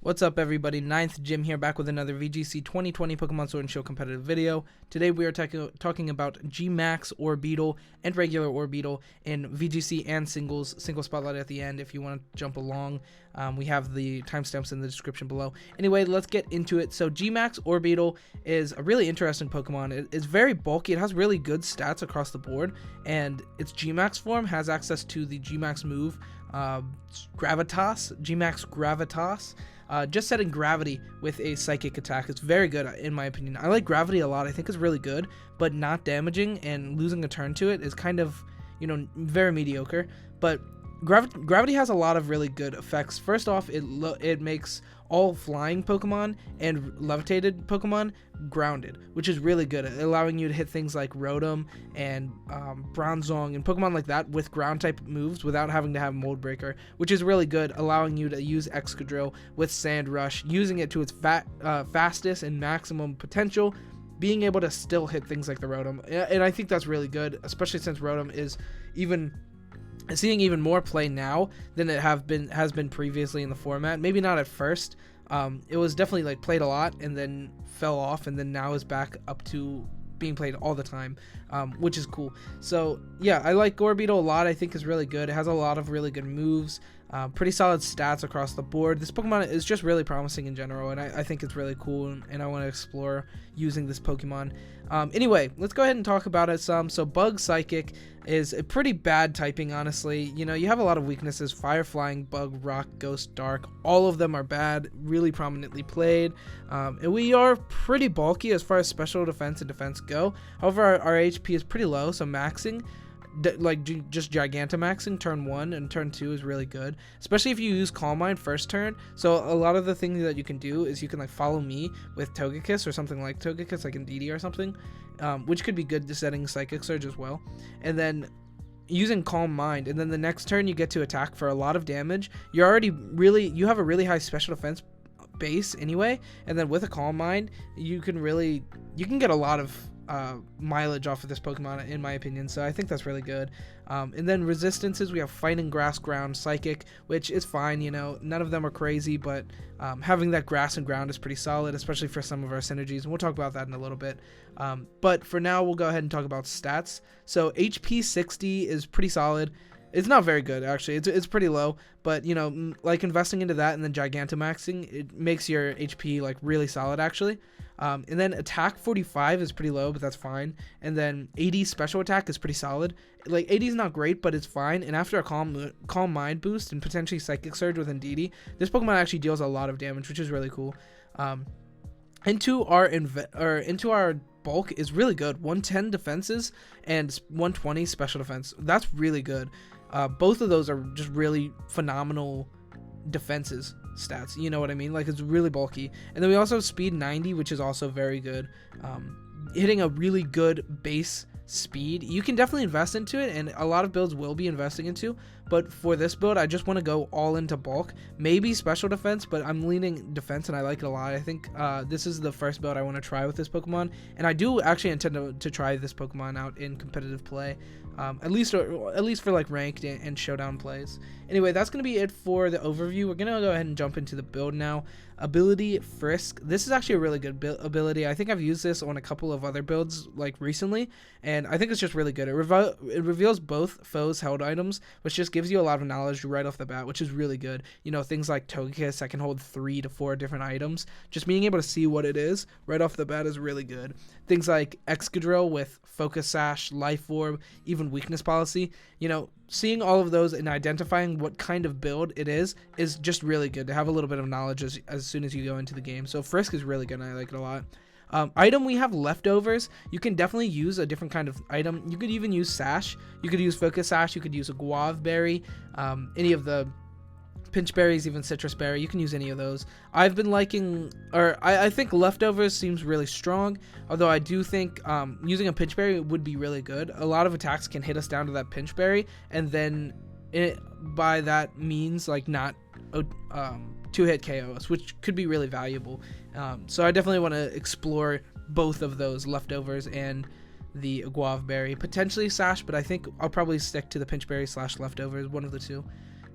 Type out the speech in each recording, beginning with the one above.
What's up, everybody? Ninth Jim here, back with another VGC 2020 Pokemon Sword and Shield competitive video. Today we are talking about Gmax Orbeetle and regular Orbeetle in VGC and single spotlight at the end. If you want to jump along, we have the timestamps in the description below. Anyway, let's get into it. So Gmax Orbeetle is a really interesting Pokemon. It's very bulky. It has really good stats across the board, and its Gmax form has access to the Gmax move, Gravitas, Gmax Gravitas. Just setting gravity with a psychic attack is very good in my opinion. I like gravity a lot. I think it's really good, but not damaging and losing a turn to it is kind of, very mediocre. But gravity has a lot of really good effects. First off, it makes all flying Pokemon and levitated Pokemon grounded, which is really good, allowing you to hit things like Rotom and Bronzong and Pokemon like that with ground type moves without having to have Mold Breaker, which is really good, allowing you to use Excadrill with Sand Rush, using it to its fastest and maximum potential, being able to still hit things like the Rotom. And I think that's really good, especially since Rotom is seeing even more play now than it has been previously in the format. Maybe not at first. It was definitely played a lot and then fell off, and then now is back up to being played all the time, which is cool. So yeah, I like Orbeetle a lot. I think is really good. It has a lot of really good moves, pretty solid stats across the board. This Pokemon is just really promising in general, and I think it's really cool, and I want to explore using this Pokemon. Anyway, let's go ahead and talk about it some. So Bug Psychic is a pretty bad typing, honestly. You have a lot of weaknesses: Fire, Flying, Bug, Rock, Ghost, Dark. All of them are bad, really prominently played. And we are pretty bulky as far as special defense and defense go. However, our HP is pretty low, so maxing, just Gigantamaxing turn 1 and turn 2 is really good, especially if you use Calm Mind first turn. So a lot of the things that you can do is you can follow me with Togekiss or something like Togekiss, like Indeedee or something, which could be good to setting Psychic Surge as well, and then using Calm Mind, and then the next turn you get to attack for a lot of damage. You have a really high special defense base anyway, and then with a Calm Mind you can get a lot of mileage off of this Pokemon, in my opinion. So I think that's really good. And then resistances, we have Fighting, Grass, Ground, Psychic, which is fine. None of them are crazy, but having that Grass and Ground is pretty solid, especially for some of our synergies, and we'll talk about that in a little bit. But for now, we'll go ahead and talk about stats. So HP 60 is pretty solid. It's not very good, actually. It's pretty low, but investing into that and then Gigantamaxing, it makes your HP really solid, actually. And then attack 45 is pretty low, but that's fine. And then 80 special attack is pretty solid. 80 is not great, but it's fine. And after a calm Mind boost and potentially Psychic Surge with Indeedee, this Pokemon actually deals a lot of damage, which is really cool. Into our bulk is really good. 110 defenses and 120 special defense. That's really good. Both of those are just really phenomenal defenses stats, you know what I mean? It's really bulky. And then we also have speed 90, which is also very good. Hitting a really good base speed, you can definitely invest into it, and a lot of builds will be investing into, but for this build I just want to go all into bulk, maybe special defense, but I'm leaning defense and I like it a lot. I think this is the first build I want to try with this Pokemon, and I do actually intend to try this Pokemon out in competitive play, at least for ranked and showdown plays. Anyway, that's going to be it for the overview. We're going to go ahead and jump into the build now. Ability Frisk. This is actually a really good ability. I think I've used this on a couple of other builds recently, and I think it's just really good. It reveals both foes held items, which just gives you a lot of knowledge right off the bat, which is really good. Things like Togekiss that can hold 3 to 4 different items. Just being able to see what it is right off the bat is really good. Things like Excadrill with Focus Sash, Life Orb, even Weakness Policy. Seeing all of those and identifying what kind of build it is just really good to have a little bit of knowledge as soon as you go into the game. So Frisk is really good and I like it a lot. Item, we have Leftovers. You can definitely use a different kind of item. You could even use Sash. You could use Focus Sash. You could use a Guave Berry. Any of the Pinch Berries, even Citrus Berry. You can use any of those. I've been liking, I think Leftovers seems really strong, although I do think using a Pinch Berry would be really good. A lot of attacks can hit us down to that Pinch Berry, and then by that means not 2-hit KOs, which could be really valuable. So I definitely want to explore both of those, Leftovers and the Guave Berry, potentially Sash, but I think I'll probably stick to the Pinch Berry / Leftovers, one of the two.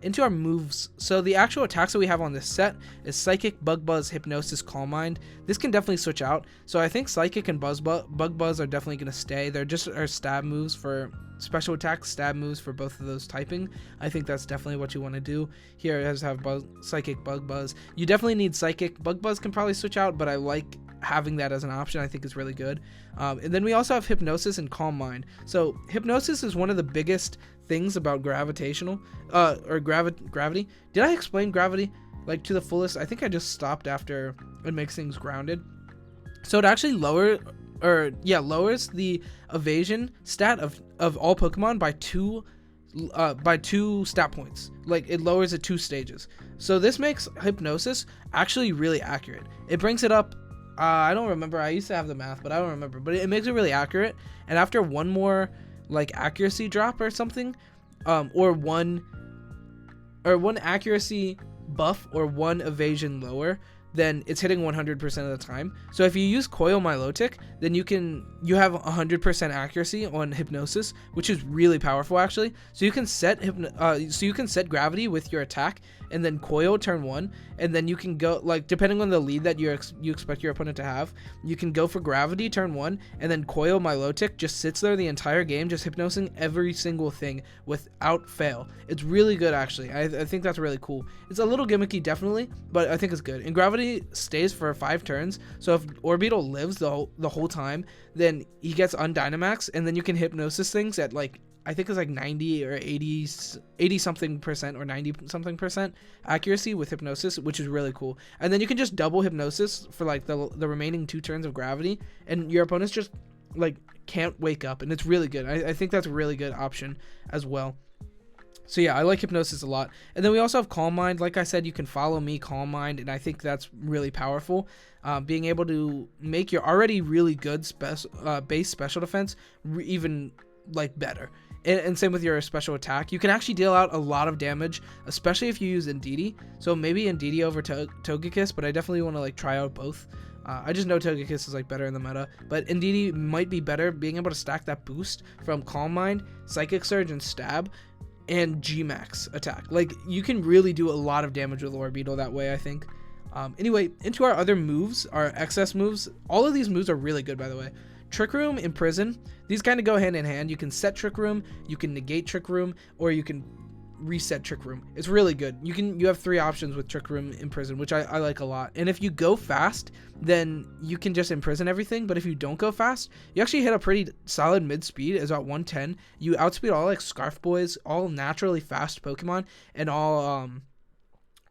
into our moves. So the actual attacks that we have on this set is Psychic, Bug Buzz, Hypnosis, Calm Mind. This can definitely switch out. So I think Psychic and Bug Buzz are definitely going to stay. They're just our stab moves for special attacks, stab moves for both of those typing. I think that's definitely what you want to do. Here it has to have Psychic, Bug Buzz. You definitely need Psychic. Bug Buzz can probably switch out, but I like having that as an option. I think is really good. And then we also have Hypnosis and Calm Mind. So Hypnosis is one of the biggest things about gravitational gravity. Did I explain gravity like to the fullest? I think I just stopped after it makes things grounded. So it actually lowers the evasion stat of all Pokemon by two stat points. Like it lowers it 2 stages. So this makes Hypnosis actually really accurate. It brings it up. I don't remember. I used to have the math, but I don't remember. But it makes it really accurate. And after one more like accuracy drop or something, or one accuracy buff or one evasion lower, then it's hitting 100% of the time. So if you use Coil Milotic, then you have 100% accuracy on Hypnosis, which is really powerful actually. So you can set gravity with your attack, and then Coil turn 1, and then you can go, like, depending on the lead that you expect your opponent to have, you can go for gravity turn 1, and then Coil Milotic just sits there the entire game, just hypnosing every single thing without fail. It's really good actually. I think that's really cool. It's a little gimmicky definitely, but I think it's good. And gravity stays for 5 turns, so if Orbeetle lives the whole time, then he gets Undynamax, and then you can hypnosis things at like, I think it's like 90 or 80 something percent or 90 something percent accuracy with Hypnosis, which is really cool. And then you can just double Hypnosis for like the remaining 2 turns of gravity, and your opponents just like can't wake up, and it's really good. I think that's a really good option as well. So yeah, I like Hypnosis a lot. And then we also have Calm Mind. Like I said, you can follow me, Calm Mind, and I think that's really powerful. Being able to make your already really good base special defense even like better. And same with your special attack. You can actually deal out a lot of damage, especially if you use Indeedee. So maybe Indeedee over Togekiss, but I definitely want to like try out both. I just know Togekiss is like better in the meta, but Indeedee might be better, being able to stack that boost from Calm Mind, Psychic Surge, and Stab, and G-Max attack. Like, you can really do a lot of damage with Orbeetle that way, I think. Anyway, into our other moves, our excess moves. All of these moves are really good, by the way. Trick Room, Imprison, these kind of go hand in hand. You can set Trick Room, you can negate Trick Room, or you can reset Trick Room. It's really good. You have 3 options with Trick Room, Imprison, which I like a lot. And if you go fast, then you can just imprison everything. But if you don't go fast, you actually hit a pretty solid mid speed. It's about 110. You outspeed all like Scarf Boys, all naturally fast Pokemon, and all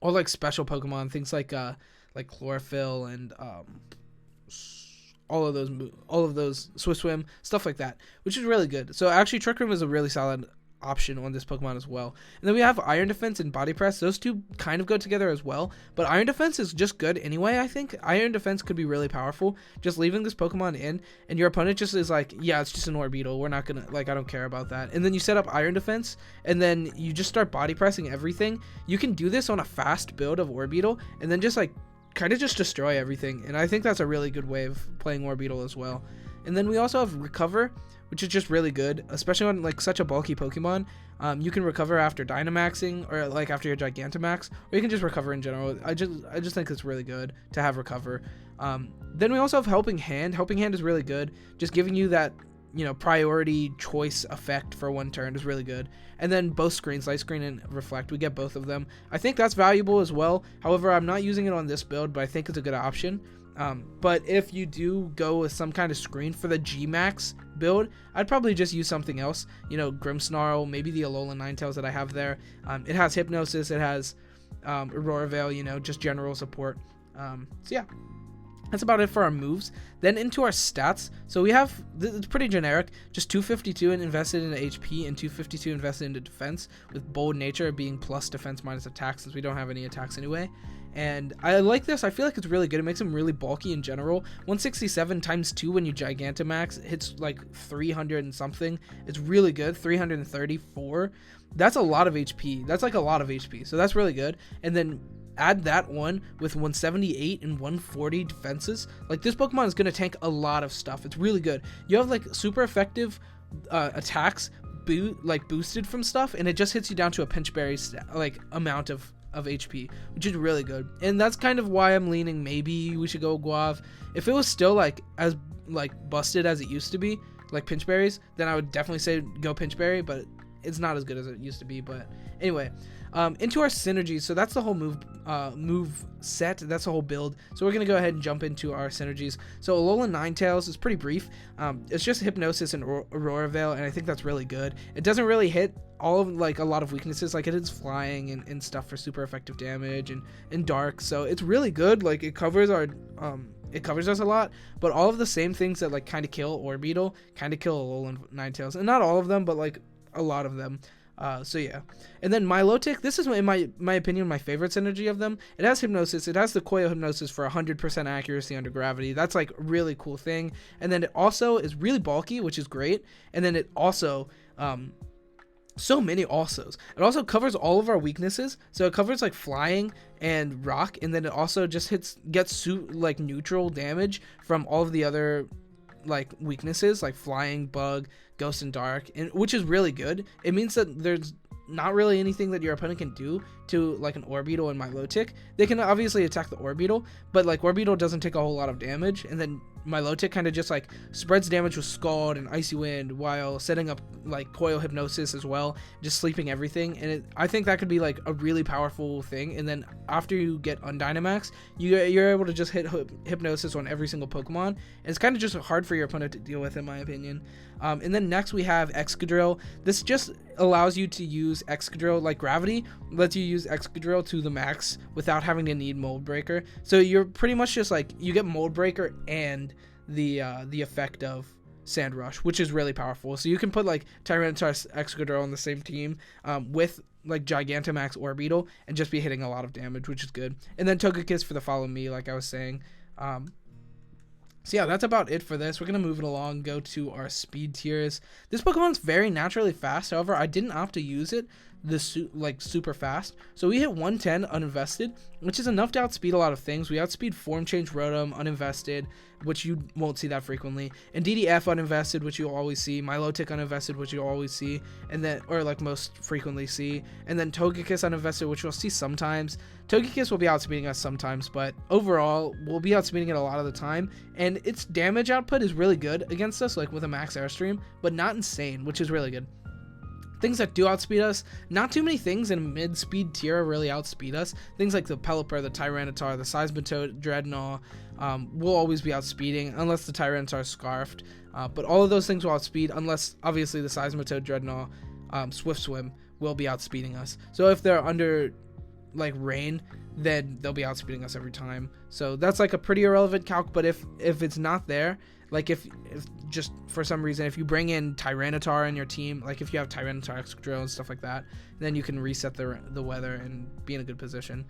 like special Pokemon, things like Chlorophyll and all of those Swift Swim, stuff like that, which is really good. So actually Trick Room is a really solid option on this Pokemon as well. And then we have Iron Defense and Body Press. Those two kind of go together as well, but Iron Defense is just good anyway. I think Iron Defense could be really powerful, just leaving this Pokemon in, and your opponent just is like, yeah, it's just an Orbeetle, we're not gonna, like, I don't care about that. And then you set up Iron Defense, and then you just start body pressing everything. You can do this on a fast build of Orbeetle, and then just like kind of just destroy everything. And I think that's a really good way of playing Orbeetle as well. And then we also have Recover, which is just really good, especially on like such a bulky Pokemon. You can recover after Dynamaxing, or like after your Gigantamax, or you can just recover in general. I just think it's really good to have Recover. Then we also have Helping Hand. Helping Hand is really good, just giving you that, you know, priority choice effect for 1 turn is really good. And then both screens, Light Screen and Reflect, we get both of them. I think that's valuable as well. However, I'm not using it on this build, but I think it's a good option. But if you do go with some kind of screen for the G-Max build, I'd probably just use something else. You know, Grimmsnarl, maybe the alolan-ninetales that I have there. It has Hypnosis, it has Aurora Veil, you know, just general support. So yeah, that's about it for our moves. Then into our stats. So we have, it's pretty generic, just 252 and invested into HP and 252 invested into defense, with Bold Nature being plus defense minus attack, since we don't have any attacks anyway. And I like this. I feel like it's really good. It makes him really bulky in general. 167 times 2 when you Gigantamax hits like 300 and something. It's really good. 334. That's a lot of HP. That's like a lot of HP. So that's really good. And then add that one with 178 and 140 defenses. Like, this Pokemon is going to tank a lot of stuff. It's really good. You have like super effective attacks, boosted from stuff, and it just hits you down to a pinch berry amount of HP, which is really good. And that's kind of why I'm leaning maybe we should go Guav. If it was still as busted as it used to be, like pinch berries, then I would definitely say go pinch berry, but it's not as good as it used to be. But anyway, into our synergies. So that's the whole move set. That's the whole build. So we're gonna go ahead and jump into our synergies. So alolan-ninetales is pretty brief. It's just hypnosis and aurora veil, and I think that's really good. It doesn't really hit all of a lot of weaknesses, like it is flying and stuff for super effective damage and dark. So it's really good. Like it covers our it covers us a lot, but all of the same things that like kind of kill Orbeetle kind of kill alolan-ninetales, and not all of them, but like a lot of them. So yeah, and then Milotic, this is in my opinion my favorite synergy of them. It has hypnosis, it has the coil hypnosis for 100% accuracy under gravity. That's like a really cool thing. And then it also is really bulky, which is great. And then it also so many alsos. It also covers all of our weaknesses. So it covers like flying and rock, and then it also just gets like neutral damage from all of the other like weaknesses, like flying, bug, ghost, and dark, and which is really good. It means that there's not really anything that your opponent can do to like an Orbeetle and Milotic. They can obviously attack the Orbeetle, but like Orbeetle doesn't take a whole lot of damage, and then Milotic kind of just like spreads damage with Scald and Icy Wind while setting up like coil hypnosis as well, just sleeping everything. And I think that could be like a really powerful thing. And then after you get Undynamax, you're able to just hit hypnosis on every single Pokemon, and it's kind of just hard for your opponent to deal with, in my opinion. And then next we have Excadrill. This just allows you to use Excadrill, like gravity lets you use Excadrill to the max without having to need Mold Breaker. So you're pretty much just like, you get Mold Breaker and the effect of Sand Rush, which is really powerful. So you can put like Tyranitar Excadrill on the same team with like Gigantamax Orbeetle and just be hitting a lot of damage, which is good. And then Togekiss for the follow me, like I was saying. So yeah, that's about it for this. We're going to move it along, go to our speed tiers. This Pokemon's very naturally fast. However, I didn't opt to use it super fast. So we hit 110 uninvested, which is enough to outspeed a lot of things. We outspeed Form Change Rotom uninvested, which you won't see that frequently, and DDF uninvested, which you'll always see, Milotic uninvested, which you'll always see, and then, or like most frequently see, and then Togekiss uninvested, which you'll see sometimes. Togekiss will be outspeeding us sometimes, but overall we'll be outspeeding it a lot of the time, and its damage output is really good against us, like with a max airstream, but not insane, which is really good. Things that do outspeed us, not too many things in mid-speed tier really outspeed us. Things like the Pelipper, the Tyranitar, the Seismitoad, Dreadnought will always be outspeeding unless the Tyranitar is Scarfed. But all of those things will outspeed unless, obviously, the Seismitoad, Dreadnought, Swift Swim will be outspeeding us. So if they're under, like, rain, then they'll be outspeeding us every time. So that's, like, a pretty irrelevant calc, but if it's not there, like if just for some reason, if you bring in Tyranitar in your team, like if you have Tyranitar Excadrill and stuff like that, then you can reset the weather and be in a good position.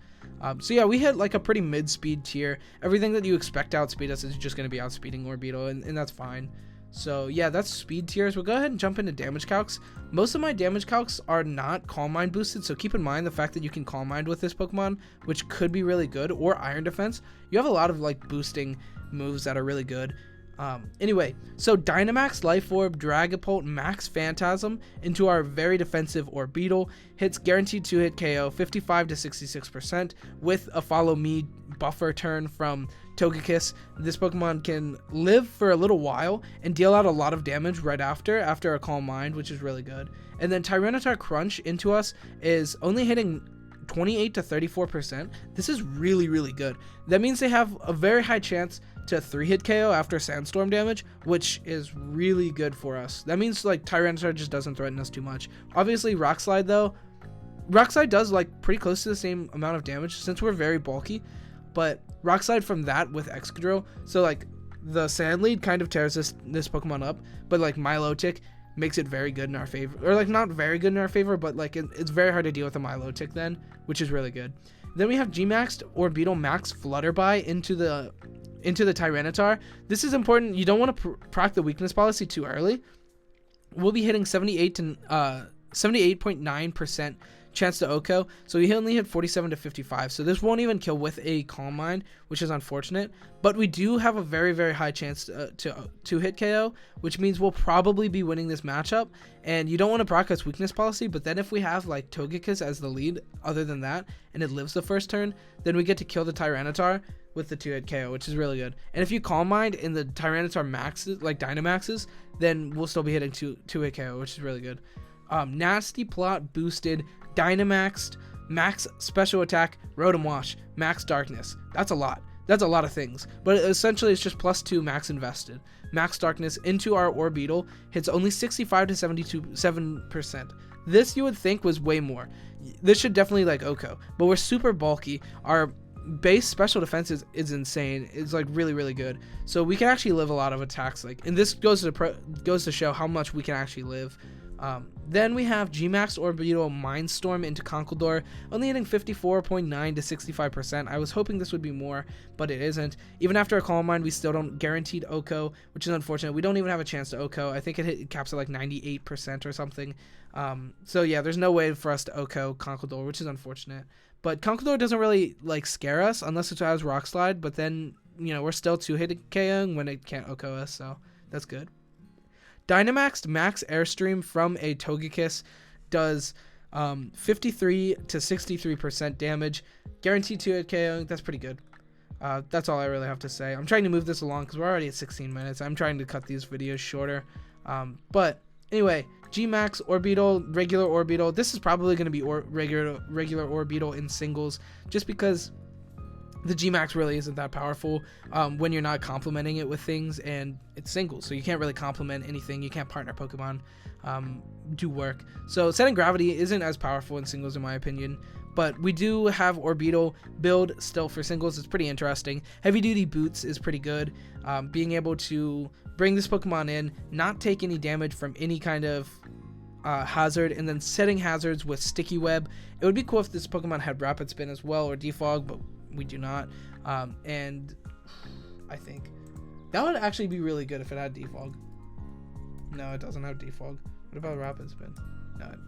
So yeah, we hit like a pretty mid-speed tier. Everything that you expect to outspeed us is just going to be outspeeding Orbeetle, and that's fine. So yeah, that's speed tiers. We'll go ahead and jump into damage calcs. Most of my damage calcs are not Calm Mind boosted, so keep in mind the fact that you can Calm Mind with this Pokemon, which could be really good, or Iron Defense. You have a lot of like boosting moves that are really good. Anyway, so Dynamax, Life Orb, Dragapult, Max Phantasm into our very defensive Orbeetle. Hits guaranteed to hit KO 55 to 66% with a follow me buffer turn from Togekiss. This Pokemon can live for a little while and deal out a lot of damage right after a Calm Mind, which is really good. And then Tyranitar Crunch into us is only hitting 28 to 34%. This is really, really good. That means they have a very high chance to 3-hit KO after Sandstorm damage, which is really good for us. That means like Tyranitar just doesn't threaten us too much. Obviously Rock Slide though, Rock Slide does like pretty close to the same amount of damage since we're very bulky, but Rock Slide from that with Excadrill, so like the Sand Lead kind of tears this Pokemon up, but like Milotic makes it very good in our favor, or like not very good in our favor, but like it's very hard to deal with a Milotic then, which is really good. Then we have G-Maxed Orbeetle Max Flutterby into the Tyranitar. This is important. You don't want to proc the weakness policy too early. We'll be hitting 78 to 78.9% chance to OHKO, so he only hit 47 to 55. So this won't even kill with a Calm Mind, which is unfortunate. But we do have a very, very high chance to hit KO, which means we'll probably be winning this matchup. And you don't want to broadcast weakness policy, but then if we have like Togekiss as the lead, other than that, and it lives the first turn, then we get to kill the Tyranitar with the 2-hit KO, which is really good. And if you Calm Mind in the Tyranitar maxes, like Dynamaxes, then we'll still be hitting 2-hit KO, which is really good. Nasty Plot boosted, Dynamaxed, max special attack, Rotom Wash, max darkness. That's a lot. That's a lot of things. But essentially it's just +2 max invested. Max darkness into our Orbeetle hits only 65 to 7%. This you would think was way more. This should definitely like OHKO, but we're super bulky. Our base special defense is insane. It's like really, really good. So we can actually live a lot of attacks. Like, and this goes to show how much we can actually live. Then we have Gmax Orbeetle Mindstorm into Conkeldurr, only hitting 54.9 to 65%. I was hoping this would be more, but it isn't. Even after a Calm Mind, we still don't guaranteed OHKO, which is unfortunate. We don't even have a chance to OHKO. I think it caps at like 98% or something. So yeah, there's no way for us to OHKO Conkeldurr, which is unfortunate. But Conkeldurr doesn't really like scare us unless it has Rock Slide, but then, you know, we're still 2-hit KOing when it can't OHKO us, so that's good. Dynamaxed Max Airstream from a Togekiss does 53 to 63% damage. Guaranteed 2-hit KOing, that's pretty good. That's all I really have to say. I'm trying to move this along because we're already at 16 minutes. I'm trying to cut these videos shorter. But anyway, Gmax Orbeetle, regular Orbeetle. This is probably going to be regular Orbeetle in singles, just because the Gmax really isn't that powerful when you're not complementing it with things, and it's singles, so you can't really complement anything. You can't partner Pokemon do work. So Setting Gravity isn't as powerful in singles in my opinion, but we do have Orbeetle build still for singles. It's pretty interesting. Heavy Duty Boots is pretty good. Being able to bring this Pokemon in, not take any damage from any kind of hazard, and then setting hazards with Sticky Web. It would be cool if this Pokemon had Rapid Spin as well, or Defog, but we do not. And I think that would actually be really good if it had Defog. No, it doesn't have Defog. What about Rapid Spin?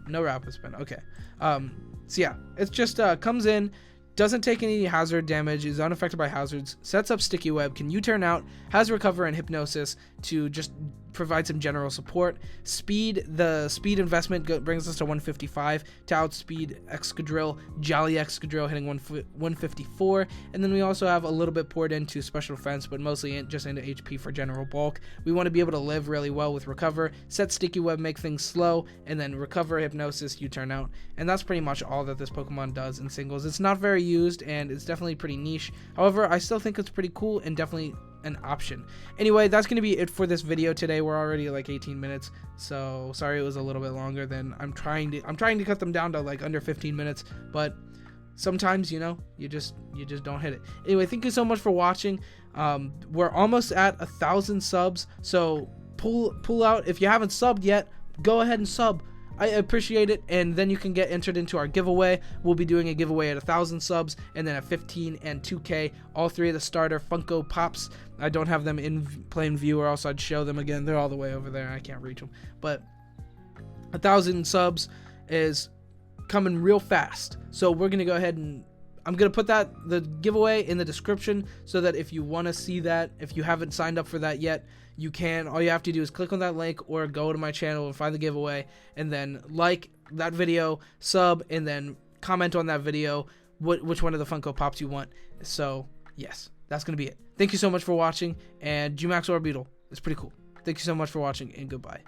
No Rapid Spin. Okay. So yeah, it's just comes in, doesn't take any hazard damage, is unaffected by hazards, sets up Sticky Web, can U-turn out, has Recover and Hypnosis to just provide some general support. Speed, the speed investment brings us to 155 to outspeed Excadrill, Jolly Excadrill hitting 154, and then we also have a little bit poured into special defense, but mostly just into HP for general bulk. We want to be able to live really well with Recover, set Sticky Web, make things slow, and then Recover, Hypnosis, U-turn out, and that's pretty much all that this Pokemon does in singles. It's not very used, and it's definitely pretty niche. However, I still think it's pretty cool and definitely an option. Anyway, that's going to be it for this video today. We're already at like 18 minutes, so sorry it was a little bit longer than I'm trying to cut them down to like under 15 minutes, but sometimes, you know, you just don't hit it. Anyway, thank you so much for watching. We're almost at 1,000 subs, so pull out. If you haven't subbed yet, go ahead and sub. I appreciate it, and then you can get entered into our giveaway. We'll be doing a giveaway at 1,000 subs, and then at 15 and 2K, all three of the starter Funko Pops. I don't have them in plain view, or else I'd show them again. They're all the way over there. I can't reach them. But 1,000 subs is coming real fast, so we're gonna go ahead and I'm gonna put the giveaway in the description, so that if you want to see that, if you haven't signed up for that yet, you can. All you have to do is click on that link or go to my channel and find the giveaway, and then like that video, sub, and then comment on that video which one of the Funko Pops you want. So yes, that's gonna be it. Thank you so much for watching, and Gmax Orbeetle is pretty cool. Thank you so much for watching, and goodbye.